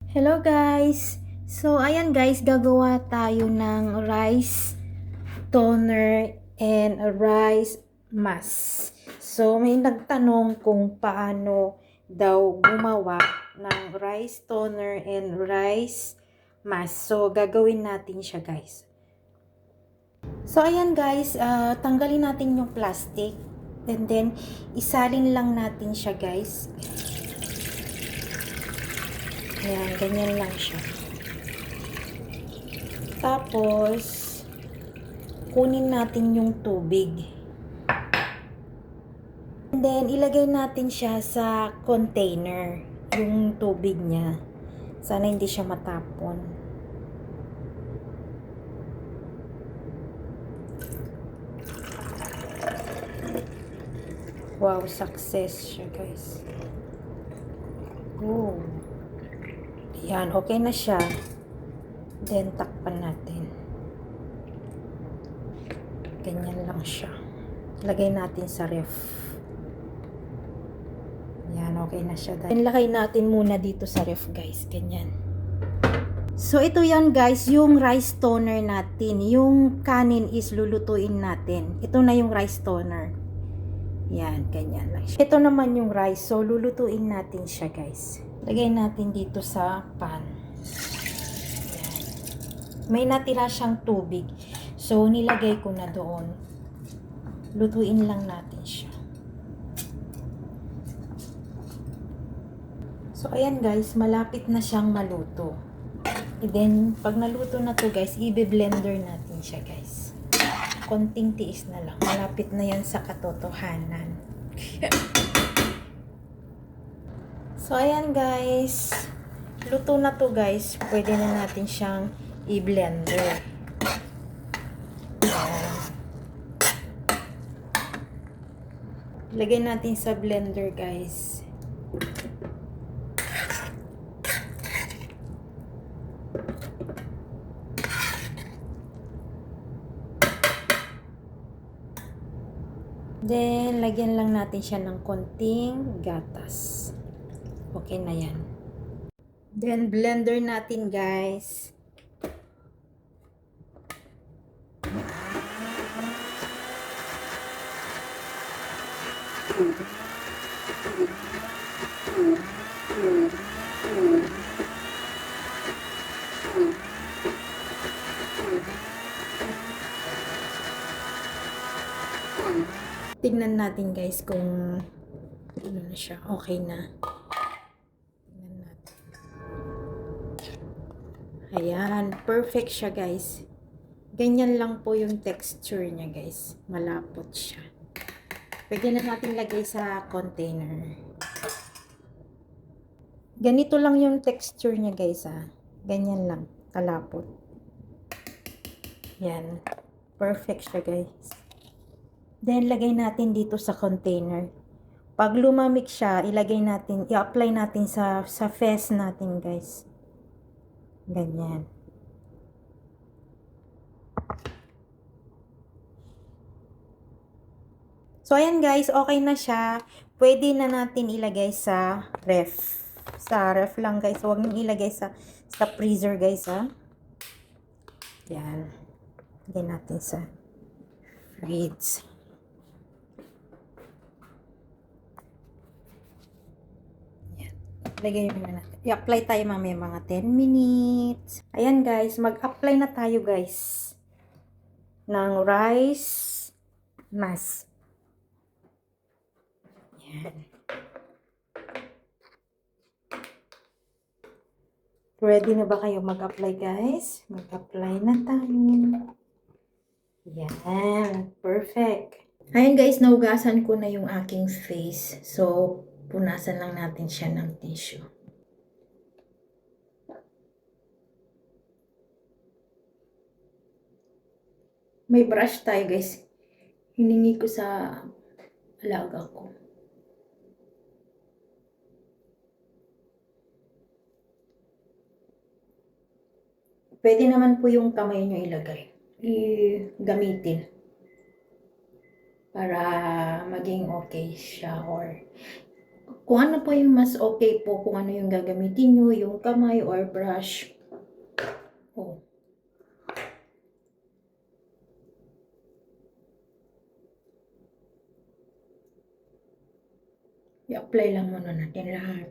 Hello guys! So ayan guys, gagawa tayo ng rice toner and a rice mask. So may nagtanong kung paano daw gumawa ng rice toner and rice mask. So gagawin natin siya guys. So ayan guys, tanggalin natin yung plastic and then isalin lang natin siya guys. Ayan, ganyan lang siya. Tapos, kunin natin yung tubig. And then, ilagay natin siya sa container. Yung tubig niya. Sana hindi siya matapon. Wow, success siya guys. Oh. Ayan, okay na siya. Then, takpan natin. Ganyan lang siya. Lagay natin sa ref. Yan, okay na siya. Then, lagay natin muna dito sa ref, guys. Ganyan. So, ito yan, guys. Yung rice toner natin. Yung kanin is lulutuin natin. Ito na yung rice toner. Yan, ganyan lang siya. Ito naman yung rice. So, lulutuin natin siya, guys. Lagay natin dito sa pan. Yan. May natira siyang tubig. So, nilagay ko na doon. Lutuin lang natin siya. So, ayan guys, malapit na siyang maluto. And then, pag naluto na to guys, i-blender natin siya guys. Konting tiis na lang. Malapit na yan sa katotohanan. So, ayan guys. Luto na to guys. Pwede na natin siyang i-blender. Lagay natin sa blender guys. Then, lagyan lang natin siya ng konting gatas. Okay na yan. Then, blender natin guys. Tignan natin guys kung ano na siya, okay na. Tignan natin. Ayan, perfect siya guys. Ganyan lang po yung texture niya guys. Malapot siya. Pwede na natin lagay sa container. Ganito lang yung texture niya guys Ganyan lang, kalapot. Yan. Perfect siya guys. Then, lagay natin dito sa container. Pag lumamig siya, ilagay natin, i-apply natin sa face natin, guys. Ganyan. So, ayan guys, okay na siya. Pwede na natin ilagay sa ref. Sa ref lang, guys. Huwag nyo ilagay sa freezer, guys, Yan. Lagay natin sa fridge. Lagay muna natin. I-apply tayo mamaya mga 10 minutes. Ayan guys, mag-apply na tayo guys ng rice mask. Ayan. Ready na ba kayo mag-apply guys? Mag-apply na tayo. Ayan, perfect. Ayan guys, naugasan ko na yung aking face. So, punasan lang natin siya ng tissue. May brush tayo guys. Hiningi ko sa alaga ko. Pwede naman po yung kamay nyo ilagay. Gamitin. Para maging okay siya or Kung ano po yung mas okay po, kung ano yung gagamitin nyo, yung kamay or brush. Oh. I-apply lang muna natin lahat.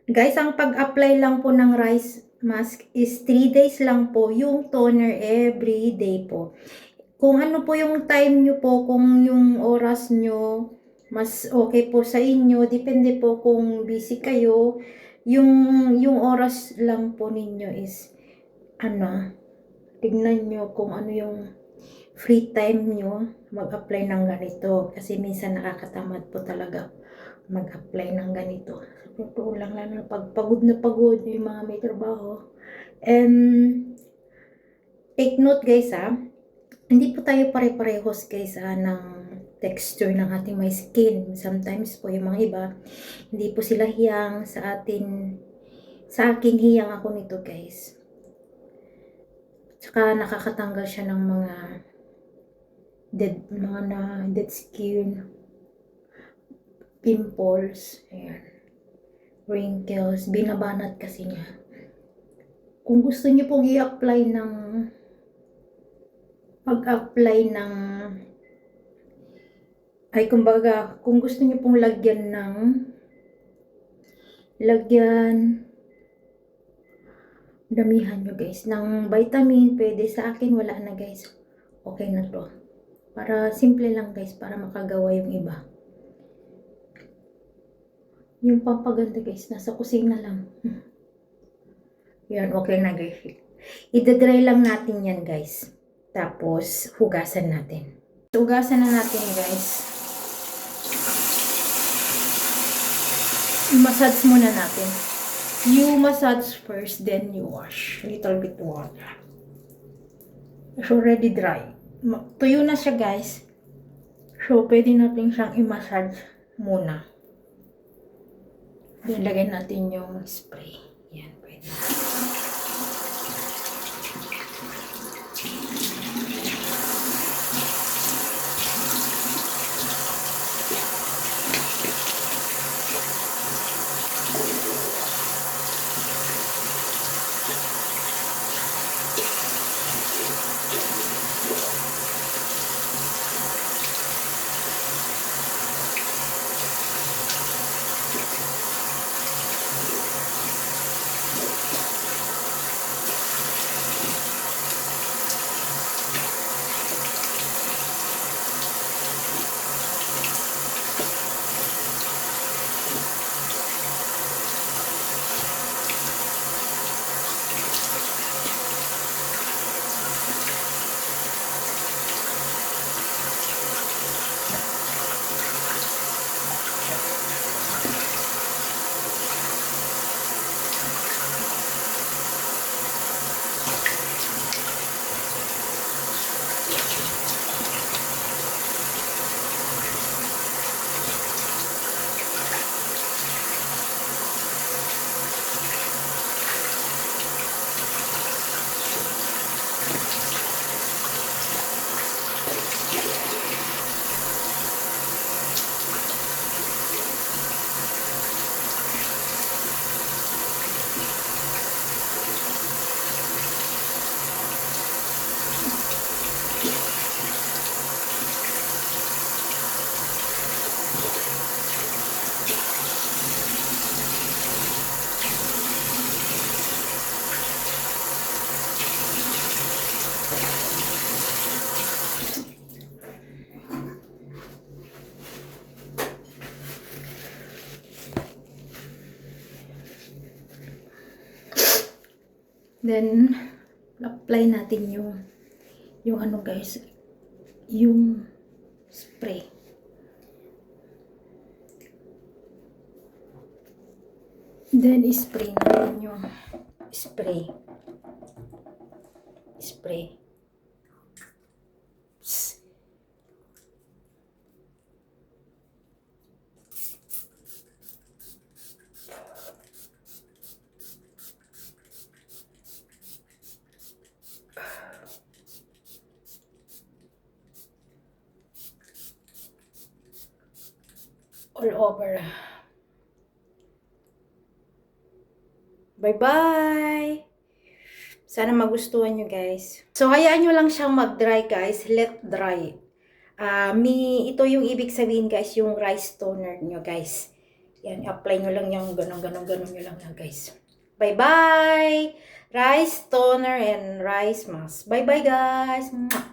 Guys, ang pag-apply lang po ng rice mask is 3 days lang po yung toner every day po. Kung ano po yung time nyo po, kung yung oras nyo, mas okay po sa inyo, depende po kung busy kayo, yung oras lang po ninyo is, tignan nyo kung ano yung free time nyo, mag-apply ng ganito. Kasi minsan nakakatamad po talaga mag-apply ng ganito. Totoo lang na pag pagod na pagod yung mga may trabaho. And take note guys hindi po tayo pare-parehos guys ng texture ng ating may skin. Sometimes po yung mga iba, hindi po sila hiyang sa atin. Sa akin hiyang ako nito guys. Tsaka nakakatanggal siya ng mga dead skin, pimples, ayan, wrinkles, binabanat kasi niya. Kung gusto niyo pong i-apply ng kumbaga, kung gusto niyo pong damihan nyo guys ng vitamin, pwede. Sa akin wala na guys, okay na to. Para simple lang guys, para makagawa yung iba. Yung pampaganda guys, nasa kusina lang. Yan, okay na guys. I-dry lang natin yan guys. Tapos, hugasan natin. Hugasan na natin guys. I-massage muna natin. You massage first, then you wash. Little bit water. It's already dry. Tuyo na siya guys. So, pwede natin siyang i-massage muna. Then, lagay natin yung spray. Yan, pwede. Then, apply natin yung ano guys, yung spray. Then, spray natin yung spray. Spray. Psst. All over. Bye-bye! Sana magustuhan nyo guys. So, hayaan nyo lang siyang mag-dry guys. Let dry. Ito yung ibig sabihin guys, yung rice toner nyo guys. Yan, apply nyo lang yung ganun nyo lang yan guys. Bye-bye! Rice toner and rice mask. Bye-bye guys! Mwah!